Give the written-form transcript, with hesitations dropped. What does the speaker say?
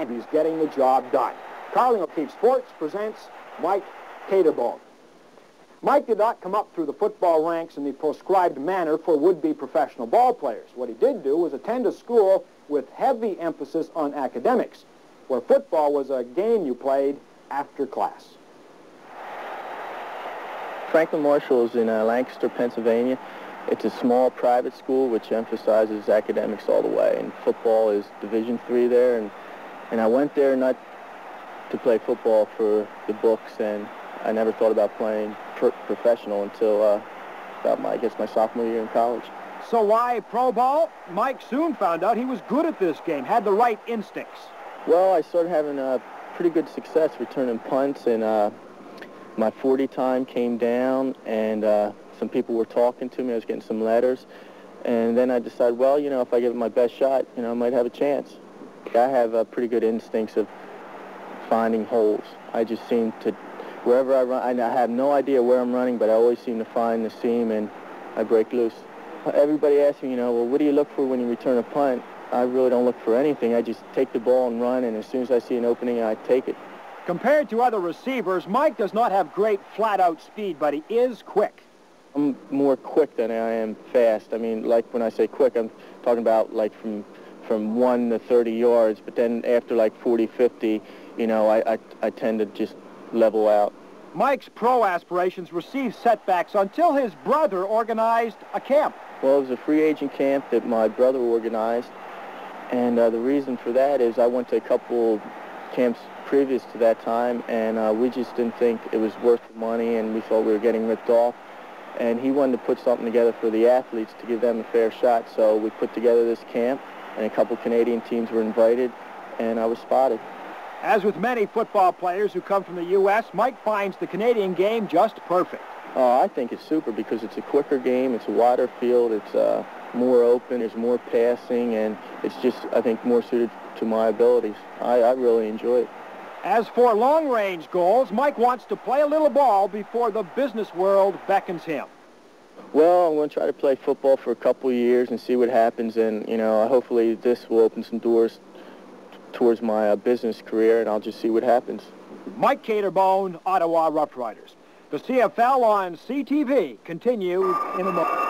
and he's getting the job done. Carling O'Keefe Sports presents Mike Caterbone. Mike did not come up through the football ranks in the prescribed manner for would-be professional ball players. What he did do was attend a school with heavy emphasis on academics, where football was a game you played after class. Franklin Marshall is in Lancaster, Pennsylvania. It's a small private school which emphasizes academics all the way, and football is Division III there, and I went there not to play football for the books, and I never thought about playing professional until about my sophomore year in college. So why pro ball? Mike soon found out he was good at this game, had the right instincts. Well, I started having pretty good success returning punts, and my 40 time came down, and some people were talking to me. I was getting some letters, and then I decided, well, you know, if I give it my best shot, you know, I might have a chance. I have pretty good instincts of finding holes. I just seem to, wherever I run, I have no idea where I'm running, but I always seem to find the seam, and I break loose. Everybody asks me, you know, well, what do you look for when you return a punt? I really don't look for anything. I just take the ball and run, and as soon as I see an opening, I take it. Compared to other receivers, Mike does not have great flat-out speed, but he is quick. I'm more quick than I am fast. I mean, like when I say quick, I'm talking about like from 1 to 30 yards, but then after like 40, 50, you know, I tend to just level out. Mike's pro aspirations received setbacks until his brother organized a camp. Well, it was a free agent camp that my brother organized, and the reason for that is I went to a couple camps previous to that time, and we just didn't think it was worth the money, and we thought we were getting ripped off. And he wanted to put something together for the athletes to give them a fair shot, so we put together this camp, and a couple Canadian teams were invited, and I was spotted. As with many football players who come from the U.S., Mike finds the Canadian game just perfect. Oh, I think it's super because it's a quicker game, it's a wider field, it's more open, there's more passing, and it's just, I think, more suited to my abilities. I really enjoy it. As for long-range goals, Mike wants to play a little ball before the business world beckons him. Well, I'm going to try to play football for a couple of years and see what happens, and, you know, hopefully this will open some doors towards my business career, and I'll just see what happens. Mike Caterbone, Ottawa Roughriders. The CFL on CTV continues in a moment.